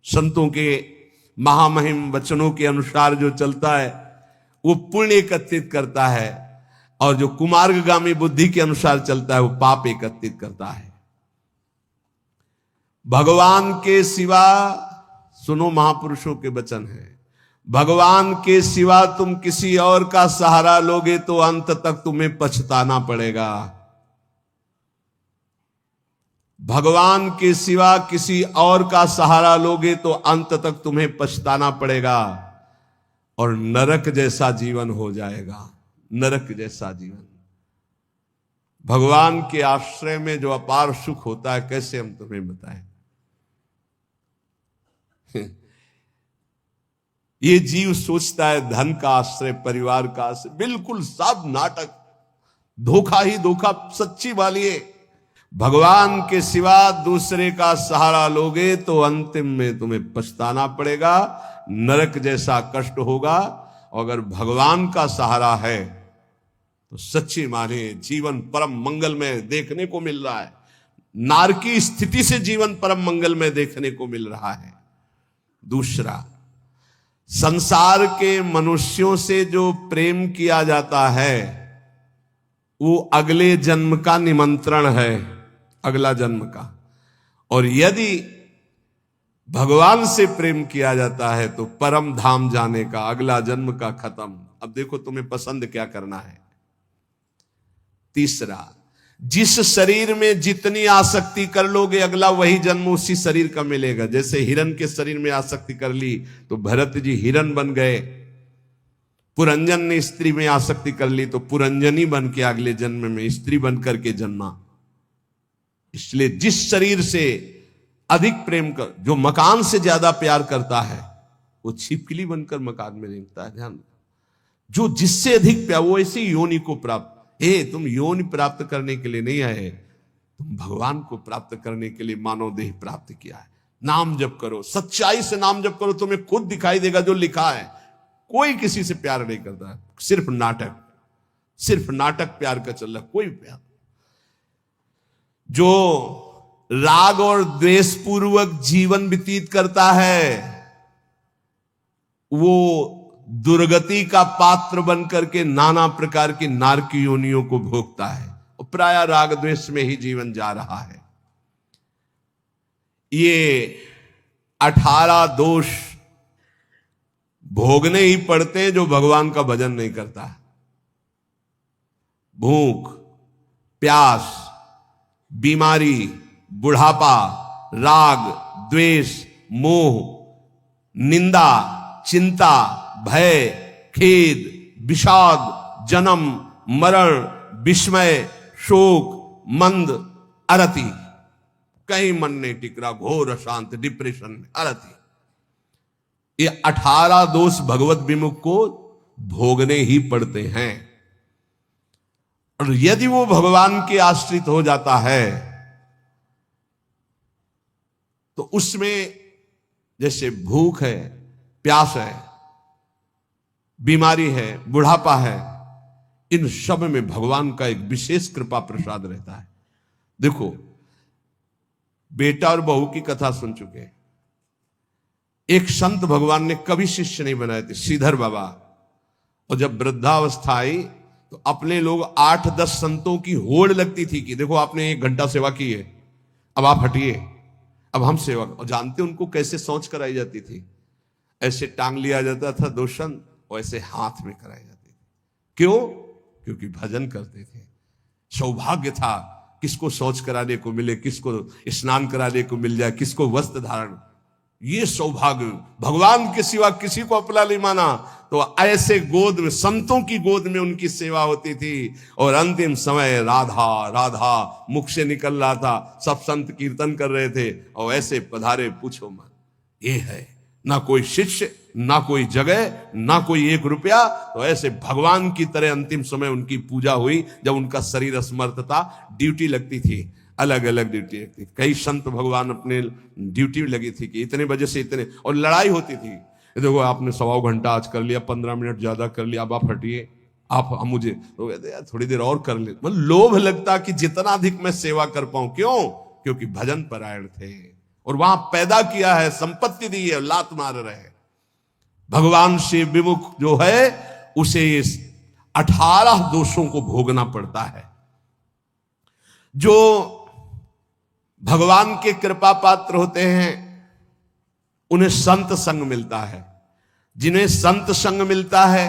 संतों के महामहिम वचनों के अनुसार जो चलता है वो पुण्य एकत्रित करता है, और जो कुमार्गगामी बुद्धि के अनुसार चलता है वो पाप एकत्रित करता है। भगवान के सिवा, सुनो महापुरुषों के वचन है, भगवान के सिवा तुम किसी और का सहारा लोगे तो अंत तक तुम्हें पछताना पड़ेगा। भगवान के सिवा किसी और का सहारा लोगे तो अंत तक तुम्हें पछताना पड़ेगा और नरक जैसा जीवन हो जाएगा, नरक जैसा जीवन। भगवान के आश्रय में जो अपार सुख होता है, कैसे हम तुम्हें बताएं। ये जीव सोचता है धन का आश्रय, परिवार का आश्रय, बिल्कुल सब नाटक, धोखा ही धोखा। सच्ची वाली है, भगवान के सिवा दूसरे का सहारा लोगे तो अंतिम में तुम्हें पछताना पड़ेगा, नरक जैसा कष्ट होगा। और अगर भगवान का सहारा है तो सच्ची माने जीवन परम मंगल में देखने को मिल रहा है। नारकी स्थिति से जीवन परम मंगल में देखने को मिल रहा है। दूसरा, संसार के मनुष्यों से जो प्रेम किया जाता है वो अगले जन्म का निमंत्रण है, अगला जन्म का। और यदि भगवान से प्रेम किया जाता है तो परम धाम जाने का, अगला जन्म का खत्म। अब देखो तुम्हें पसंद क्या करना है। तीसरा, जिस शरीर में जितनी आसक्ति कर लोगे अगला वही जन्म उसी शरीर का मिलेगा। जैसे हिरण के शरीर में आसक्ति कर ली तो भरत जी हिरण बन गए, पुरंजन ने स्त्री में आसक्ति कर ली तो पुरंजनी बन के अगले जन्म में स्त्री बन करके जन्मा। इसलिए जिस शरीर से अधिक प्रेम कर, जो मकान से ज्यादा प्यार करता है वो छिपकली बनकर मकान में रेंगता है। ध्यान, जो जिससे अधिक प्यार वो ऐसी योनि को प्राप्त। तुम योनि प्राप्त करने के लिए नहीं आए, तुम भगवान को प्राप्त करने के लिए मानव देह प्राप्त किया है। नाम जप करो, सच्चाई से नाम जप करो, तुम्हें खुद दिखाई देगा जो लिखा है। कोई किसी से प्यार नहीं करता है, सिर्फ नाटक, सिर्फ नाटक प्यार का चल रहा, कोई प्यार। जो राग और द्वेष पूर्वक जीवन व्यतीत करता है वो दुर्गति का पात्र बनकर के नाना प्रकार की नारकी योनियों को भोगता है और प्राय राग द्वेष में ही जीवन जा रहा है। ये 18 दोष भोगने ही पड़ते हैं जो भगवान का भजन नहीं करता। भूख, प्यास, बीमारी, बुढ़ापा, राग, द्वेष, मोह, निंदा, चिंता, भय, खेद, विषाद, जन्म, मरण, विस्मय, शोक, मंद, अरति, कहीं मन नहीं टिक रहा, घोर अशांत, डिप्रेशन में, अरति। ये 18 दोष भगवत विमुख को भोगने ही पड़ते हैं। और यदि वो भगवान के आश्रित हो जाता है तो उसमें जैसे भूख है, प्यास है, बीमारी है, बुढ़ापा है, इन सब में भगवान का एक विशेष कृपा प्रसाद रहता है। देखो, बेटा और बहू की कथा सुन चुके। एक संत भगवान ने कभी शिष्य नहीं बनाए थे, श्रीधर बाबा। और जब वृद्धावस्था आई तो अपने लोग 8-10 संतों की होड़ लगती थी कि देखो आपने 1 घंटा सेवा की है, अब आप हटिए, अब हम सेवा। और जानते उनको कैसे सोच कराई जाती थी? ऐसे टांग लिया जाता था 2 संत और ऐसे हाथ में कराई जाती थी। क्यों? क्योंकि भजन करते थे। सौभाग्य था किसको शौच कराने को मिले, किसको स्नान कराने को मिल जाए, किसको वस्त्र धारण। ये सौभाग्य, भगवान के सिवा किसी को अपना नहीं माना। तो ऐसे गोद में, संतों की गोद में उनकी सेवा होती थी। और अंतिम समय राधा राधा मुख से निकल रहा था, सब संत कीर्तन कर रहे थे और ऐसे पधारे पूछो मत। ये है ना कोई शिष्य, ना कोई जगह, ना कोई 1 रुपया। तो ऐसे भगवान की तरह अंतिम समय उनकी पूजा हुई। जब उनका शरीर असमर्थ था, ड्यूटी लगती थी, अलग अलग ड्यूटी लगती। कई संत भगवान अपने ड्यूटी लगी थी कि इतने बजे से इतने, और लड़ाई होती थी। देखो आपने 1.25 घंटा आज कर लिया, 15 मिनट ज्यादा कर लिया, अब आप हटिए, आप मुझे तो कहते यार थोड़ी देर और कर ले। मतलब लोभ लगता कि जितना अधिक मैं सेवा कर पाऊं। क्यों? क्योंकि भजन परायण थे, और वहां पैदा किया है, संपत्ति दी है, लात मार रहे हैं। भगवान से विमुख जो है उसे 18 दोषों को भोगना पड़ता है। जो भगवान के कृपा पात्र होते हैं उन्हें संत संग मिलता है। जिन्हें संत संग मिलता है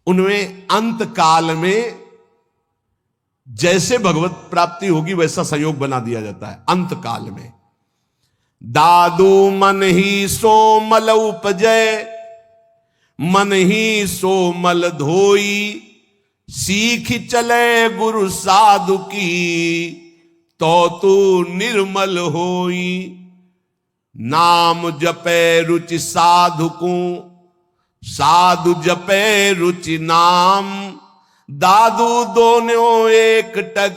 उनमें अंत काल में जैसे भगवत प्राप्ति होगी वैसा संयोग बना दिया जाता है। अंत काल में दादू मन ही सो मल उपजय, मन ही सो मल धोई, सीख चले गुरु साधु की, तो तू निर्मल होई। नाम जपे रुचि साधु को, साधु जपे रुचि नाम, दादू दोनों एक टक,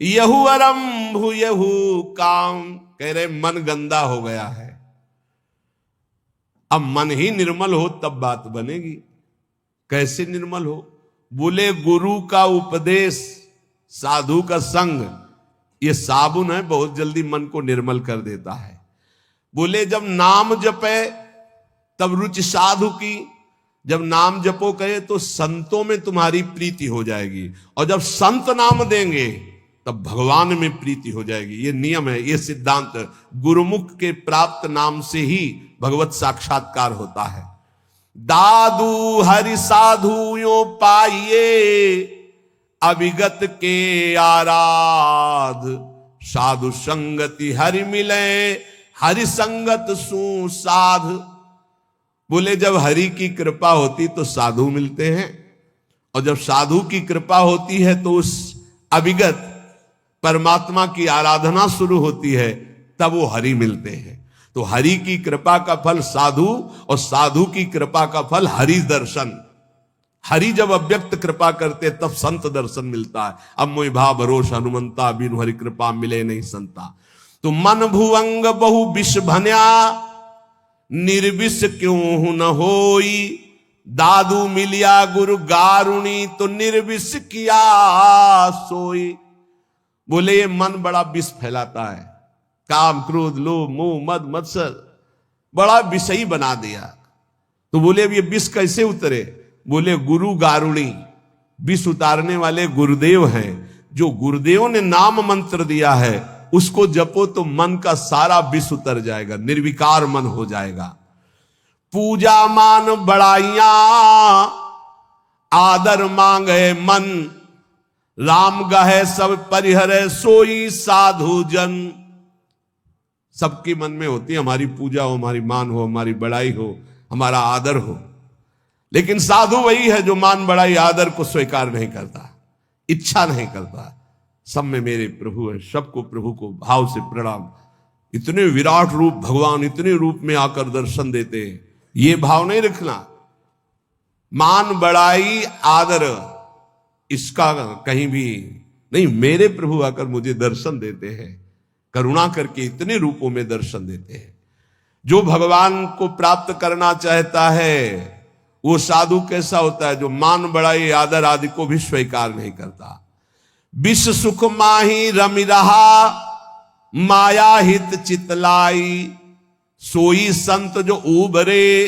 यहू आरंभ यहू काम। कह रहे मन गंदा हो गया है, अब मन ही निर्मल हो तब बात बनेगी। कैसे निर्मल हो? बोले गुरु का उपदेश, साधु का संग, ये साबुन है, बहुत जल्दी मन को निर्मल कर देता है। बोले जब नाम जपे तब रुचि साधु की, जब नाम जपो कहे तो संतों में तुम्हारी प्रीति हो जाएगी, और जब संत नाम देंगे तब भगवान में प्रीति हो जाएगी। ये नियम है, ये सिद्धांत। गुरुमुख के प्राप्त नाम से ही भगवत साक्षात्कार होता है। दादू हरि साधु यो पाइये, अभिगत के आराध, साधु संगति हरि मिले, हरि संगत सु साध। बोले जब हरि की कृपा होती तो साधु मिलते हैं, और जब साधु की कृपा होती है तो उस अभिगत परमात्मा की आराधना शुरू होती है, तब वो हरि मिलते हैं। तो हरि की कृपा का फल साधु, और साधु की कृपा का फल हरि दर्शन। हरि जब अव्यक्त कृपा करते तब संत दर्शन मिलता है। अब मोहि भाव भरोस हनुमंता, बिनु हरि कृपा मिले नहीं संता। तो मन भुवंग बहु विष भन्या, निर्विष क्यों न होई, दादू मिलिया गुरु गारुणी, तो निर्विष किया सोई। बोले ये मन बड़ा विष फैलाता है, काम क्रोध लोभ मोह मद मत्सर बड़ा विषयी बना दिया। तो बोले अब ये विष कैसे उतरे? बोले गुरु गारुणी, विष उतारने वाले गुरुदेव हैं। जो गुरुदेव ने नाम मंत्र दिया है उसको जपो तो मन का सारा विष उतर जाएगा, निर्विकार मन हो जाएगा। पूजा मान बड़ाइया, आदर मांगे मन, राम गहे सब परिहरे सोई साधु जन। सबके मन में होती है हमारी पूजा हो, हमारी मान हो, हमारी बड़ाई हो, हमारा आदर हो, लेकिन साधु वही है जो मान बड़ाई आदर को स्वीकार नहीं करता, इच्छा नहीं करता। सब में मेरे प्रभु है, सबको प्रभु को भाव से प्रणाम। इतने विराट रूप भगवान इतने रूप में आकर दर्शन देते हैं, ये भाव नहीं रखना। मान बड़ाई आदर इसका कहीं भी नहीं। मेरे प्रभु आकर मुझे दर्शन देते हैं, करुणा करके इतने रूपों में दर्शन देते हैं। जो भगवान को प्राप्त करना चाहता है वो साधु कैसा होता है? जो मान बड़ाई आदर आदि को भी स्वीकार नहीं करता। विश्व सुख माही रमि रहा, माया हित चितलाई, सोई संत जो उबरे,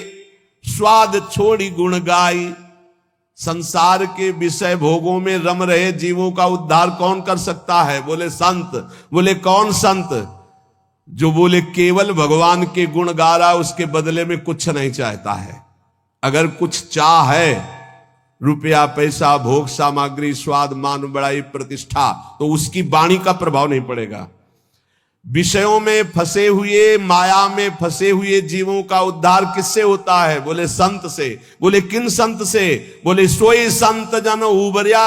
स्वाद छोड़ी गुण गाई। संसार के विषय भोगों में रम रहे जीवों का उद्धार कौन कर सकता है? बोले संत। बोले कौन संत? जो बोले केवल भगवान के गुण गा रहा, उसके बदले में कुछ नहीं चाहता है। अगर कुछ चाह है, रुपया पैसा भोग सामग्री स्वाद मान बड़ाई प्रतिष्ठा, तो उसकी वाणी का प्रभाव नहीं पड़ेगा। विषयों में फंसे हुए, माया में फंसे हुए जीवों का उद्धार किससे होता है? बोले संत से। बोले किन संत से? बोले सोई संत जन उबरिया,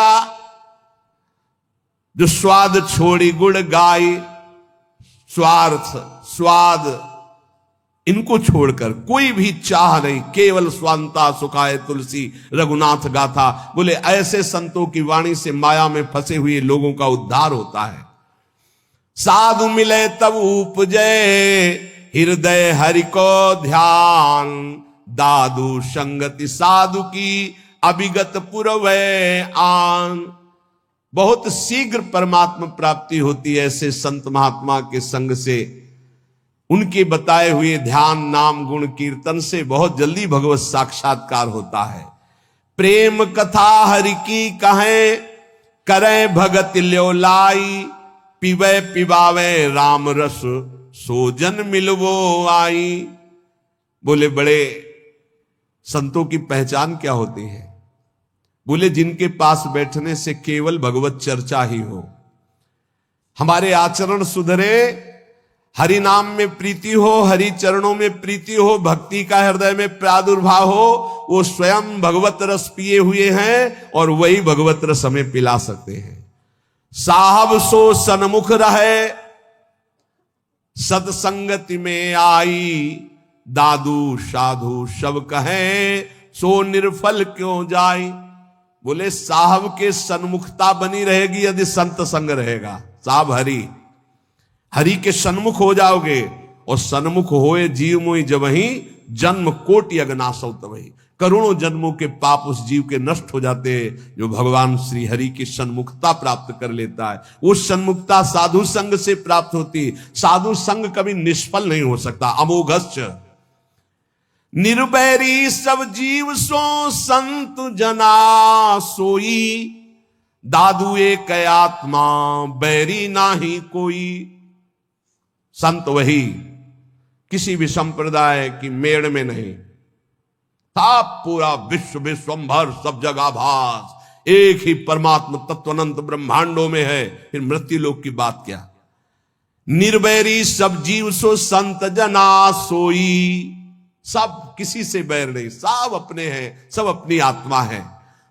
जो स्वाद छोड़ी गुण गाई। स्वार्थ स्वाद इनको छोड़कर कोई भी चाह नहीं, केवल स्वांता सुखाए तुलसी रघुनाथ गाथा। बोले ऐसे संतों की वाणी से माया में फंसे हुए लोगों का उद्धार होता है। साधु मिले तब उपजे, हृदय हरि को ध्यान, दादू संगति साधु की, अभिगत पुरवै आन। बहुत शीघ्र परमात्मा प्राप्ति होती है ऐसे संत महात्मा के संग से। उनके बताए हुए ध्यान नाम गुण कीर्तन से बहुत जल्दी भगवत साक्षात्कार होता है। प्रेम कथा हरि की कहें, करें भगत ल्यो लाई, पीवे पिबावे राम रस, सोजन मिलवो आई। बोले बड़े संतों की पहचान क्या होती है? बोले जिनके पास बैठने से केवल भगवत चर्चा ही हो, हमारे आचरण सुधरे, हरि नाम में प्रीति हो, हरि चरणों में प्रीति हो, भक्ति का हृदय में प्रादुर्भाव हो, वो स्वयं भगवत रस पिए हुए हैं और वही भगवत रस हमें पिला सकते हैं। साहब सो सन्मुख रहे, सत्संगति में आई, दादू साधु सब कहे, सो निर्फल क्यों जाई। बोले साहब के सन्मुखता बनी रहेगी यदि संत संग रहेगा। साहब हरि, हरि के सन्मुख हो जाओगे, और सन्मुख होए जीव मोहि जबहि, जन्म कोटि अगनासौ तबहि। करोड़ों जन्मों के पाप उस जीव के नष्ट हो जाते हैं जो भगवान श्री हरि की सन्मुखता प्राप्त कर लेता है। वो सन्मुखता साधु संग से प्राप्त होती। साधु संग कभी निष्फल नहीं हो सकता। अमोघश्च निर्वैरी सब जीव सो संत जना सोई, दादू एक आत्मा बैरी नाही कोई। संत वही, किसी भी संप्रदाय की मेड़ में नहीं, था पूरा विश्व विश्वंभर सब जगह भास, एक ही परमात्मा तत्वनंत ब्रह्मांडों में है, फिर मृत्यु लोक की बात क्या। निर्वैरी सब जीव सो संत जना सोई, सब किसी से बैर नहीं, सब अपने हैं, सब अपनी आत्मा है।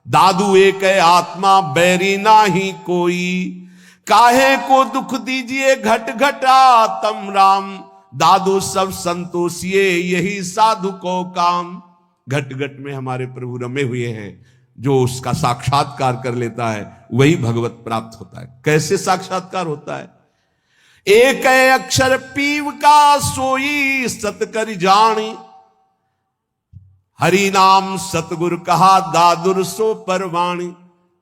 दादू एक है आत्मा बैरी ना ही कोई, काहे को दुख दीजिए घट घटा तम राम, दादू सब संतोषिए यही साधु को काम। घट घट में हमारे प्रभु रमे हुए हैं, जो उसका साक्षात्कार कर लेता है वही भगवत प्राप्त होता है। कैसे साक्षात्कार होता है? एक अक्षर पीव का सोई सत कर जानी, हरि नाम सतगुरु कहा दादुर सो परवाणी।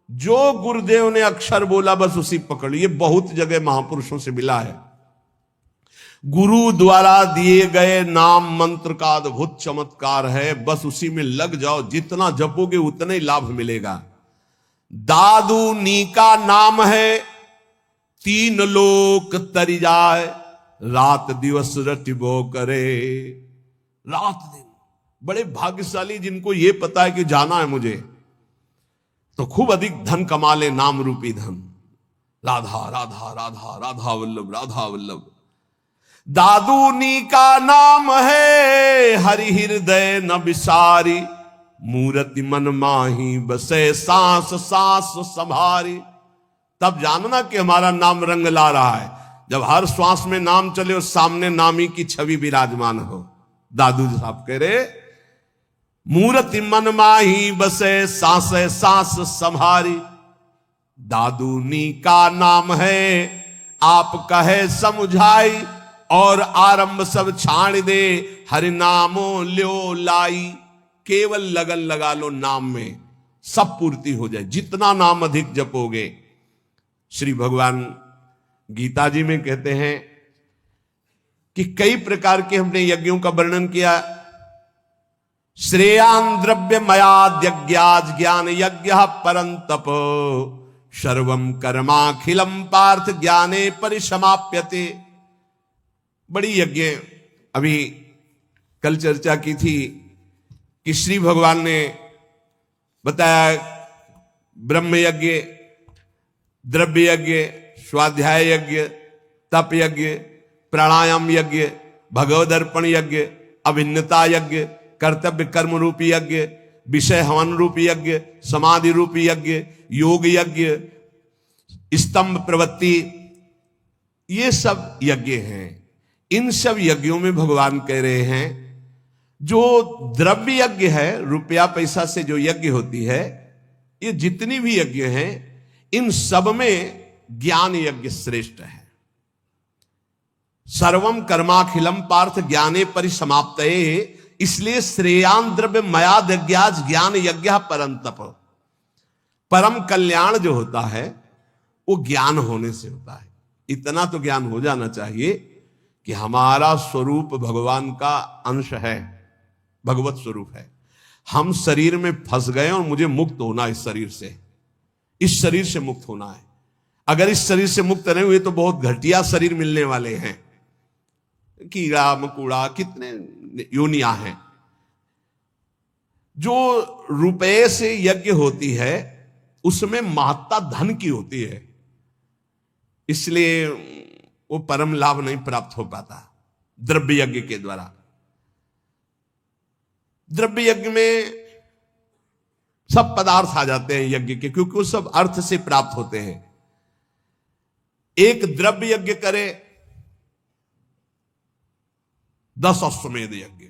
जो गुरुदेव ने अक्षर बोला बस उसी पकड़ ली। ये बहुत जगह महापुरुषों से मिला है। गुरु द्वारा दिए गए नाम मंत्र का अद्भुत चमत्कार है, बस उसी में लग जाओ, जितना जपोगे उतना ही लाभ मिलेगा। दादू नी का नाम है, तीन लोक तरी जाए, रात दिवस रटिबो करे। रात दिन बड़े भाग्यशाली जिनको ये पता है कि जाना है मुझे, तो खूब अधिक धन कमा ले, नाम रूपी धन। राधा राधा राधा राधा वल्लभ राधा वल्लभ। दादू नी का नाम है, हरि हृदय न विसारी, मूर्ति मन माही बसे सांस सांस संभारी। तब जानना कि हमारा नाम रंग ला रहा है, जब हर श्वास में नाम चले और सामने नामी की छवि विराजमान हो। दादू साहब कह रहे, मूर्ति मन माही बसे सांस सांस संभारी, दादू नी का नाम है, आप कहे समझाई, और आरंभ सब छाड़ दे, हरि नामो ल्यो लाई। केवल लगन लगा लो नाम में, सब पूर्ति हो जाए। जितना नाम अधिक जपोगे, श्री भगवान गीता जी में कहते हैं कि कई प्रकार के हमने यज्ञों का वर्णन किया। श्रेयान द्रव्य मयाद्यज्ञाज ज्ञान यज्ञ परंतप, सर्वम कर्माखिलम पार्थ ज्ञाने परिसमाप्यते। बड़ी यज्ञ अभी कल चर्चा की थी कि श्री भगवान ने बताया ब्रह्म यज्ञ, द्रव्य यज्ञ, स्वाध्याय यज्ञ, तप यज्ञ, प्राणायाम यज्ञ, भगवदर्पण यज्ञ, अभिन्नता यज्ञ, कर्तव्य कर्म रूपी यज्ञ, विषय हवन रूपी यज्ञ, समाधि रूपी यज्ञ, योग यज्ञ, स्तंभ प्रवृत्ति, ये सब यज्ञ हैं। इन सब यज्ञों में भगवान कह रहे हैं जो द्रव्य यज्ञ है, रुपया पैसा से जो यज्ञ होती है, ये जितनी भी यज्ञ हैं इन सब में ज्ञान यज्ञ श्रेष्ठ है। सर्वम कर्माखिलम पार्थ ज्ञाने परिसमाप्तये, इसलिए श्रेयान द्रव्य मयाद्यज्ञाज ज्ञान यज्ञ परंतप। परम कल्याण जो होता है वो ज्ञान होने से होता है। इतना तो ज्ञान हो जाना चाहिए कि हमारा स्वरूप भगवान का अंश है, भगवत स्वरूप है। हम शरीर में फंस गए और मुझे मुक्त होना, इस शरीर से मुक्त होना है। अगर इस शरीर से मुक्त नहीं हुए तो बहुत घटिया शरीर मिलने वाले हैं, कीड़ा मकोड़ा कितने योनियां हैं। जो रुपए से यज्ञ होती है उसमें महत्ता धन की होती है, इसलिए वो परम लाभ नहीं प्राप्त हो पाता द्रव्य यज्ञ के द्वारा। द्रव्य यज्ञ में सब पदार्थ आ जाते हैं यज्ञ के, क्योंकि वो सब अर्थ से प्राप्त होते हैं। एक द्रव्य यज्ञ करे 10 अश्वमेध यज्ञ,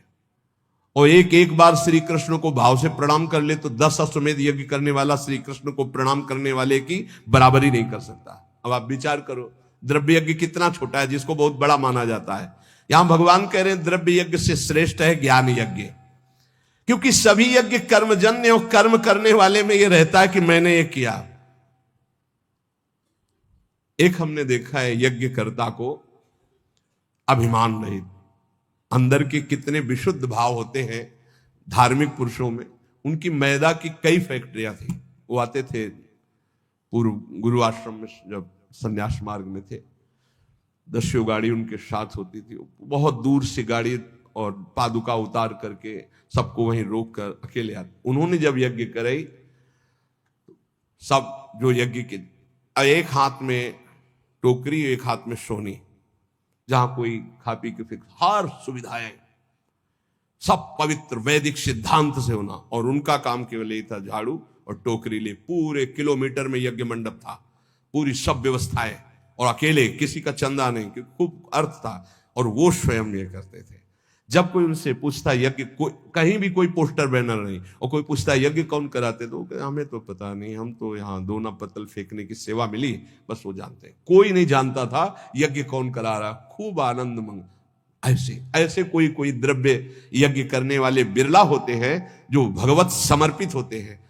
और एक बार श्री कृष्ण को भाव से प्रणाम कर ले तो 10 अश्वमेध यज्ञ करने वाला श्री कृष्ण को प्रणाम करने वाले की बराबरी नहीं कर सकता। अब आप विचार करो द्रव्य यज्ञ कितना छोटा है जिसको बहुत बड़ा माना जाता है। यहां भगवान कह रहे हैं द्रव्य यज्ञ से श्रेष्ठ है ज्ञान यज्ञ, क्योंकि सभी यज्ञ कर्मजन्य और कर्म करने वाले में यह रहता है कि मैंने ये किया। एक हमने देखा है यज्ञकर्ता को अभिमान नहीं, अंदर के कितने विशुद्ध भाव होते हैं धार्मिक पुरुषों में। उनकी मैदा की कई फैक्ट्रियां थी, वो आते थे पूर्व गुरु आश्रम में जब संन्यास मार्ग में थे, 10 गाड़ी उनके साथ होती थी। बहुत दूर से गाड़ी और पादुका उतार करके सबको वहीं रोक कर अकेले आते। उन्होंने जब यज्ञ कराई, सब जो यज्ञ के एक हाथ में टोकरी एक हाथ में सोनी, जहां कोई खा पी के फिर हर सुविधाएं सब पवित्र वैदिक सिद्धांत से होना, और उनका काम केवल यही था झाड़ू और टोकरी ले। पूरे किलोमीटर में यज्ञ मंडप था, पूरी सब व्यवस्थाएं, और अकेले, किसी का चंदा नहीं, क्योंकि खूब अर्थ था, और वो स्वयं ये करते थे। जब कोई उनसे पूछता यज्ञ, कहीं भी कोई पोस्टर बैनर नहीं, और कोई पूछता यज्ञ कौन कराते, तो हमें तो पता नहीं, हम तो यहाँ दोना पत्तल फेंकने की सेवा मिली, बस वो जानते हैं। कोई नहीं जानता था यज्ञ कौन करा रहा। खूब आनंद मंग ऐसे कोई द्रव्य यज्ञ करने वाले बिरला होते हैं जो भगवत समर्पित होते हैं,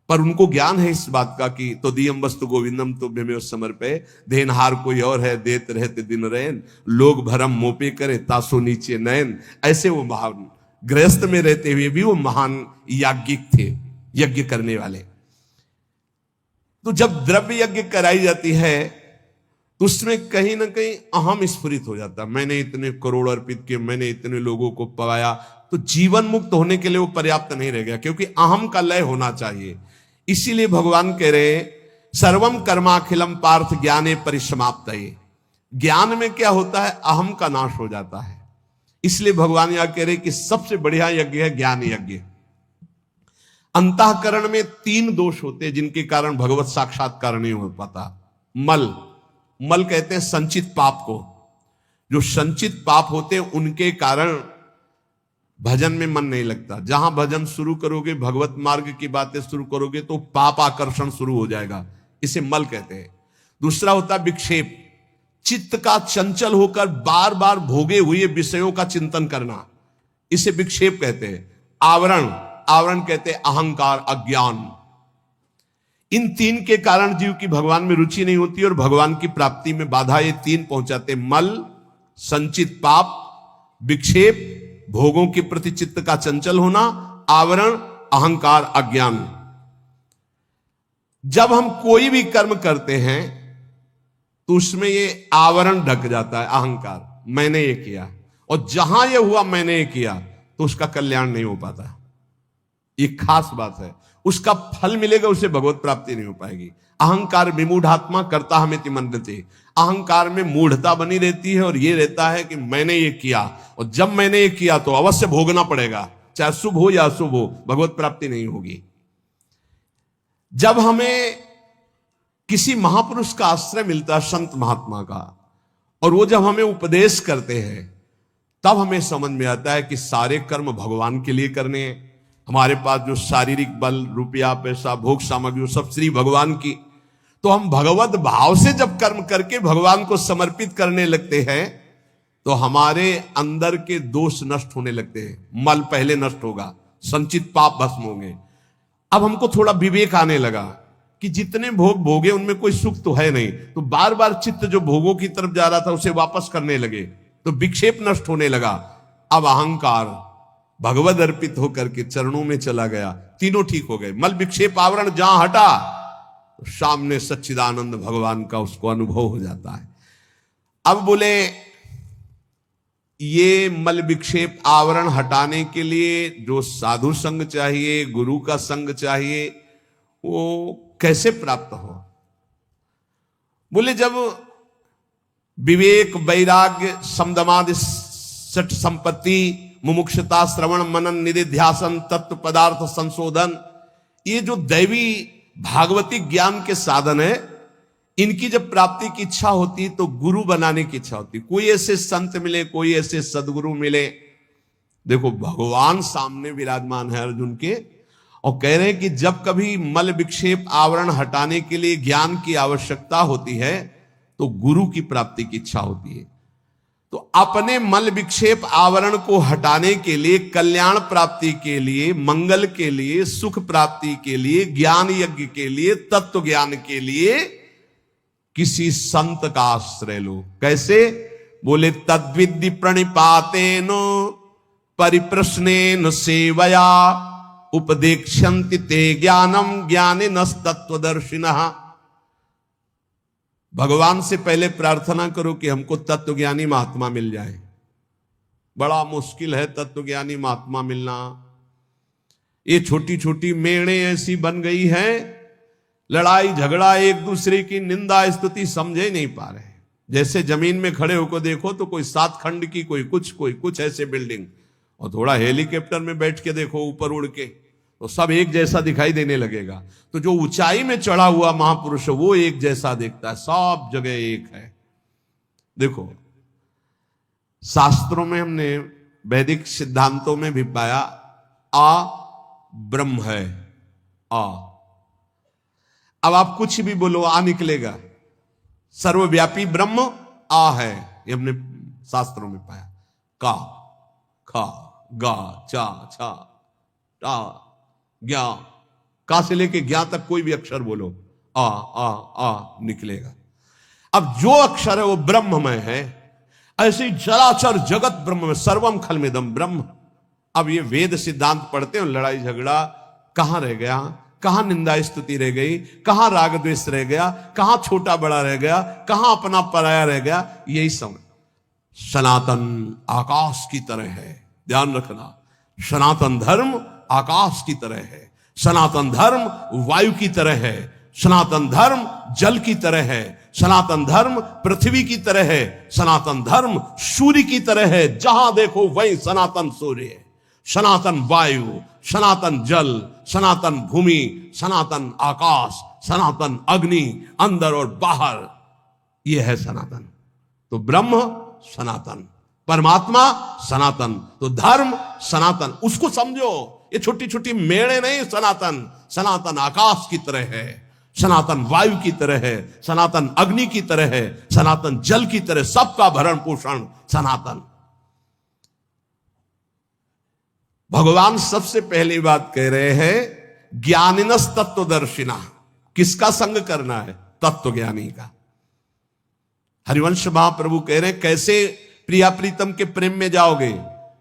पर उनको ज्ञान है इस बात का कि तो दियम वस्तु गोविंदम तो में समर्पे, देनहार कोई और है देत रहते दिन रैन, लोग भरम मोपे करे तासो नीचे नयन। ऐसे वो महान गृहस्थ में रहते हुए भी वो महान याज्ञिक थे, यज्ञ करने वाले। तो जब द्रव्य यज्ञ कराई जाती है तो उसमें कहीं ना कहीं अहम स्फुरित हो जाता। मैंने इतने करोड़ अर्पित किए, मैंने इतने लोगों को पवाया, तो जीवन मुक्त होने के लिए वो पर्याप्त नहीं रह गया, क्योंकि अहम का लय होना चाहिए। इसीलिए भगवान कह रहे सर्वम कर्माखिलम पार्थ ज्ञाने परिसमाप्त। ज्ञान में क्या होता है, अहम का नाश हो जाता है। इसलिए भगवान यहां कह रहे कि सबसे बढ़िया यज्ञ है ज्ञान यज्ञ। अंतःकरण में 3 दोष होते हैं जिनके कारण भगवत साक्षात्कार नहीं हो पाता। मल कहते हैं संचित पाप को। जो संचित पाप होते हैं उनके कारण भजन में मन नहीं लगता। जहां भजन शुरू करोगे, भगवत मार्ग की बातें शुरू करोगे, तो पाप आकर्षण शुरू हो जाएगा, इसे मल कहते हैं। दूसरा होता है विक्षेप, चित्त का चंचल होकर बार बार भोगे हुए विषयों का चिंतन करना, इसे विक्षेप कहते हैं। आवरण कहते हैं अहंकार, अज्ञान। इन 3 के कारण जीव की भगवान में रुचि नहीं होती और भगवान की प्राप्ति में बाधा ये 3 पहुंचाते। मल, संचित पाप, विक्षेप, भोगों के प्रति चित्त का चंचल होना, आवरण, अहंकार, अज्ञान। जब हम कोई भी कर्म करते हैं तो उसमें ये आवरण ढक जाता है, अहंकार, मैंने ये किया, और जहां ये हुआ मैंने ये किया तो उसका कल्याण नहीं हो पाता। ये खास बात है, उसका फल मिलेगा, उसे भगवत प्राप्ति नहीं हो पाएगी। अहंकार विमूढ़ात्मा करता हमें मनते, अहंकार में मूढ़ता बनी रहती है, और ये रहता है कि मैंने ये किया, और जब मैंने ये किया तो अवश्य भोगना पड़ेगा, चाहे शुभ हो या अशुभ हो, भगवत प्राप्ति नहीं होगी। जब हमें किसी महापुरुष का आश्रय मिलता है, संत महात्मा का, और वो जब हमें उपदेश करते हैं, तब हमें समझ में आता है कि सारे कर्म भगवान के लिए करने हैं। हमारे पास जो शारीरिक बल, रुपया, पैसा, भोग सामग्री, सब श्री भगवान की, तो हम भगवत भाव से जब कर्म करके भगवान को समर्पित करने लगते हैं तो हमारे अंदर के दोष नष्ट होने लगते हैं। मल पहले नष्ट होगा, संचित पाप भस्म होंगे। अब हमको थोड़ा विवेक आने लगा कि जितने भोग भोगे उनमें कोई सुख तो है नहीं, तो बार बार चित्त जो भोगों की तरफ जा रहा था उसे वापस करने लगे, तो विक्षेप नष्ट होने लगा। अब अहंकार भगवद अर्पित होकर के चरणों में चला गया, तीनों ठीक हो गए। मल विक्षेप आवरण जहां हटा तो सामने सच्चिदानंद भगवान का उसको अनुभव हो जाता है। अब बोले ये मल विक्षेप आवरण हटाने के लिए जो साधु संग चाहिए, गुरु का संग चाहिए, वो कैसे प्राप्त हो? बोले जब विवेक, वैराग्य, समदमादि सठ संपत्ति, मुमुक्षता, श्रवण, मनन, निधिध्यासन, तत्व पदार्थ संशोधन, ये जो दैवी भागवती ज्ञान के साधन है, इनकी जब प्राप्ति की इच्छा होती है तो गुरु बनाने की इच्छा होती है। कोई ऐसे संत मिले, कोई ऐसे सदगुरु मिले। देखो भगवान सामने विराजमान है अर्जुन के, और कह रहे हैं कि जब कभी मल विक्षेप आवरण हटाने के लिए ज्ञान की आवश्यकता होती है तो गुरु की प्राप्ति की इच्छा होती है। तो अपने मल विक्षेप आवरण को हटाने के लिए, कल्याण प्राप्ति के लिए, मंगल के लिए, सुख प्राप्ति के लिए, ज्ञान यज्ञ के लिए, तत्व ज्ञान के लिए किसी संत का आश्रय लो। कैसे? बोले तद्विद्धि प्रणिपातेन परिप्रश्नेन सेवया उपदेक्षन्ति ते ज्ञानम ज्ञानिनस् तत्वदर्शिनः। भगवान से पहले प्रार्थना करो कि हमको तत्वज्ञानी महात्मा मिल जाए। बड़ा मुश्किल है तत्वज्ञानी महात्मा मिलना। ये छोटी छोटी मेड़े ऐसी बन गई हैं, लड़ाई झगड़ा, एक दूसरे की निंदा स्तुति समझे नहीं पा रहे। जैसे जमीन में खड़े होकर देखो तो कोई 7 खंड की, कोई कुछ ऐसे बिल्डिंग, और थोड़ा हेलीकॉप्टर में बैठ के देखो ऊपर उड़ के, तो सब एक जैसा दिखाई देने लगेगा। तो जो ऊंचाई में चढ़ा हुआ महापुरुष वो एक जैसा देखता है, सब जगह एक है। देखो शास्त्रों में हमने, वैदिक सिद्धांतों में भी पाया, आ ब्रह्म है। आ, अब आप कुछ भी बोलो आ निकलेगा। सर्वव्यापी ब्रह्म आ है, ये हमने शास्त्रों में पाया। का, खा, गा, चा, छा, टा, ज्ञा, का से लेके ज्ञा तक कोई भी अक्षर बोलो, आ निकलेगा। अब जो अक्षर है वो ब्रह्ममय है। ऐसे ही चराचर जगत ब्रह्म में, सर्वम खलमिदम ब्रह्म। अब ये वेद सिद्धांत पढ़ते हो, लड़ाई झगड़ा कहां रह गया, कहां निंदा स्तुति रह गई, कहां राग द्वेष रह गया, कहां छोटा बड़ा रह गया, कहां अपना पराया रह गया। यही समझ। सनातन आकाश की तरह है, ध्यान रखना। सनातन धर्म आकाश की तरह है, सनातन धर्म वायु की तरह है, सनातन धर्म जल की तरह है, सनातन धर्म पृथ्वी की तरह है, सनातन धर्म सूर्य की तरह है। जहां देखो वही सनातन सूर्य है, सनातन वायु, सनातन जल, सनातन भूमि, सनातन आकाश, सनातन अग्नि, अंदर और बाहर, यह है सनातन। तो ब्रह्म सनातन, परमात्मा सनातन, तो धर्म सनातन। उसको समझो, ये छोटी छोटी मेड़े नहीं। सनातन, सनातन आकाश की तरह है, सनातन वायु की तरह है, सनातन अग्नि की तरह है, सनातन जल की तरह, सबका भरण पोषण सनातन। भगवान सबसे पहली बात कह रहे हैं, ज्ञानिनस् तत्वदर्शिना। किसका संग करना है? तत्वज्ञानी का। हरिवंश महाप्रभु कह रहे हैं, कैसे प्रिया प्रीतम के प्रेम में जाओगे?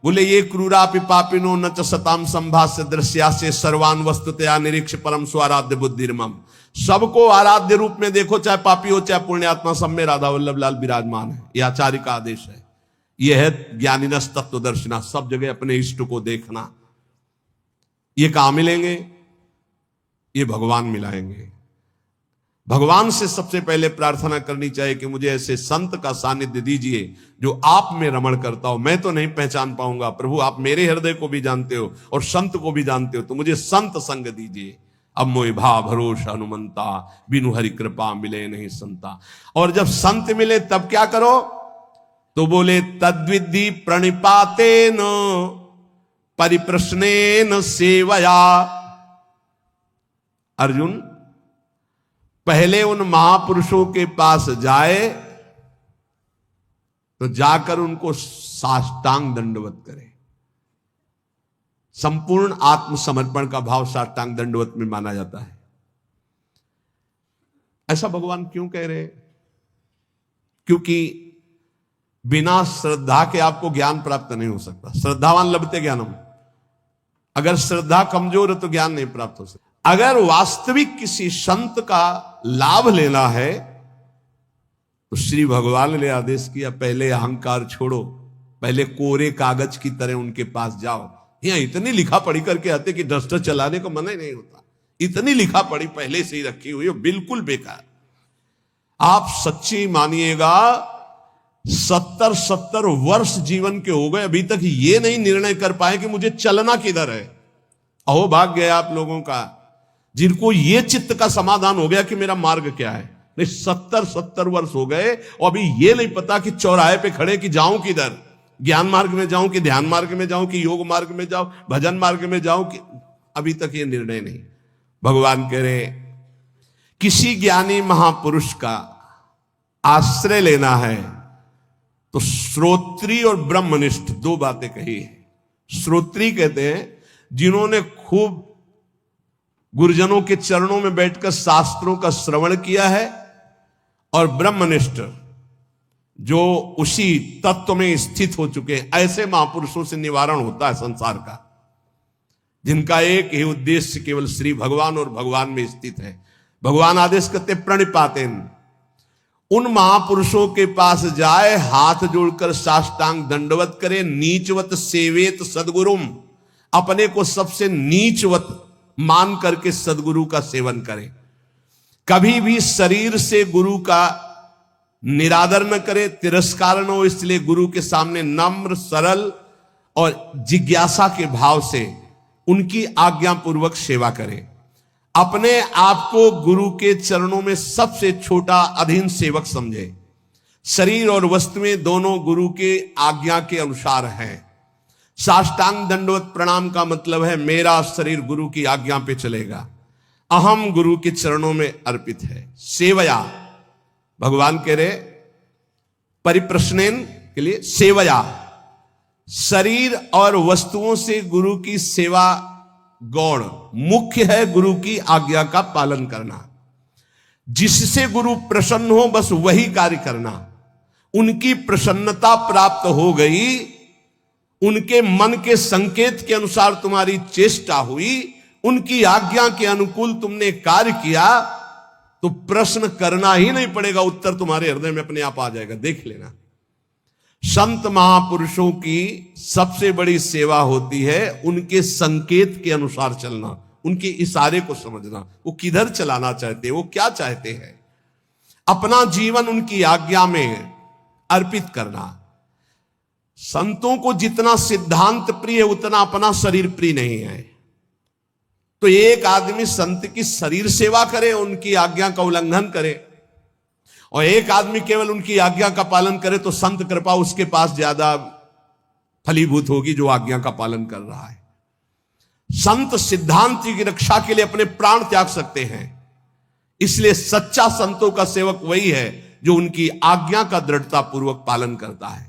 बोले ये क्रूरापि पापिनो न च सताम संभाष्य दृश्यास्य सर्वान वस्तुतया निरीक्ष परम स्वाराध्य बुद्धिर्मम। सबको आराध्य रूप में देखो, चाहे पापी हो चाहे पुण्यात्मा, सब में राधा वल्लभ लाल विराजमान है। यह आचार्य का आदेश है। यह है ज्ञानिनस् तत्वदर्शिना, सब जगह अपने इष्ट को देखना। ये कहां मिलेंगे? ये भगवान मिलाएंगे। भगवान से सबसे पहले प्रार्थना करनी चाहिए कि मुझे ऐसे संत का सानिध्य दीजिए जो आप में रमण करता हो। मैं तो नहीं पहचान पाऊंगा प्रभु, आप मेरे हृदय को भी जानते हो और संत को भी जानते हो, तो मुझे संत संग दीजिए। अब मोहि भा भरोसा हनुमंता, बिनु हरि कृपा मिले नहीं संता। और जब संत मिले तब क्या करो? तो बोले तद्विद्धि प्रणिपातेन परिप्रश्नेन सेवया। अर्जुन पहले उन महापुरुषों के पास जाए तो जाकर उनको साष्टांग दंडवत करे। संपूर्ण आत्मसमर्पण का भाव साष्टांग दंडवत में माना जाता है। ऐसा भगवान क्यों कह रहे? क्योंकि बिना श्रद्धा के आपको ज्ञान प्राप्त नहीं हो सकता। श्रद्धावान लभते ज्ञानम। अगर श्रद्धा कमजोर है तो ज्ञान नहीं प्राप्त हो सकता। अगर वास्तविक किसी संत का लाभ लेना है तो श्री भगवान ने आदेश किया, पहले अहंकार छोड़ो, पहले कोरे कागज की तरह उनके पास जाओ। यहां इतनी लिखा पढ़ी करके आते कि डस्टर चलाने को मना ही नहीं होता। इतनी लिखा पढ़ी पहले से ही रखी हुई है, बिल्कुल बेकार। आप सच्ची मानिएगा 70 वर्ष जीवन के हो गए, अभी तक ये नहीं निर्णय कर पाए कि मुझे चलना किधर है। अहो भाग गया आप लोगों का, जिनको ये चित्त का समाधान हो गया कि मेरा मार्ग क्या है। नहीं, 70 वर्ष हो गए और अभी ये नहीं पता कि चौराहे पे खड़े कि जाऊं किधर, ज्ञान मार्ग में जाऊं कि ध्यान मार्ग में जाऊं कि योग मार्ग में जाऊं, भजन मार्ग में जाऊं कि, अभी तक ये निर्णय नहीं। भगवान कह रहे किसी ज्ञानी महापुरुष का आश्रय लेना है तो श्रोत्री और ब्रह्मनिष्ठ दो बातें कही है। श्रोत्री कहते हैं जिन्होंने खूब गुरुजनों के चरणों में बैठकर शास्त्रों का श्रवण किया है, और ब्रह्मनिष्ठ जो उसी तत्व में स्थित हो चुके हैं। ऐसे महापुरुषों से निवारण होता है संसार का, जिनका एक ही उद्देश्य केवल श्री भगवान और भगवान में स्थित है। भगवान आदेश करते प्रणिपातेन, उन महापुरुषों के पास जाए, हाथ जोड़कर साष्टांग दंडवत करे, नीचवत सेवेत सदगुरुम, अपने को सबसे नीचवत मान करके सदगुरु का सेवन करे। कभी भी शरीर से गुरु का निरादर न करे, तिरस्कार न हो, इसलिए गुरु के सामने नम्र सरल और जिज्ञासा के भाव से उनकी आज्ञा पूर्वक सेवा करे। अपने आप को गुरु के चरणों में सबसे छोटा अधीन सेवक समझे। शरीर और वस्तुएं दोनों गुरु के आज्ञा के अनुसार हैं। साष्टांग दंडवत प्रणाम का मतलब है मेरा शरीर गुरु की आज्ञा पे चलेगा, अहम गुरु के चरणों में अर्पित है। सेवया, भगवान कह रहे परिप्रश्नेन के लिए सेवया, शरीर और वस्तुओं से गुरु की सेवा गौण, मुख्य है गुरु की आज्ञा का पालन करना। जिससे गुरु प्रसन्न हो बस वही कार्य करना। उनकी प्रसन्नता प्राप्त हो गई, उनके मन के संकेत के अनुसार तुम्हारी चेष्टा हुई, उनकी आज्ञा के अनुकूल तुमने कार्य किया, तो प्रश्न करना ही नहीं पड़ेगा, उत्तर तुम्हारे हृदय में अपने आप आ जाएगा। देख लेना, संत महापुरुषों की सबसे बड़ी सेवा होती है उनके संकेत के अनुसार चलना, उनके इशारे को समझना, वो किधर चलाना चाहते हैं, वो क्या चाहते हैं, अपना जीवन उनकी आज्ञा में अर्पित करना। संतों को जितना सिद्धांत प्रिय है उतना अपना शरीर प्रिय नहीं है। तो एक आदमी संत की शरीर सेवा करे, उनकी आज्ञा का उल्लंघन करे, और एक आदमी केवल उनकी आज्ञा का पालन करे, तो संत कृपा उसके पास ज्यादा फलीभूत होगी जो आज्ञा का पालन कर रहा है। संत सिद्धांत की रक्षा के लिए अपने प्राण त्याग सकते हैं, इसलिए सच्चा संतों का सेवक वही है जो उनकी आज्ञा का दृढ़ता पूर्वक पालन करता है।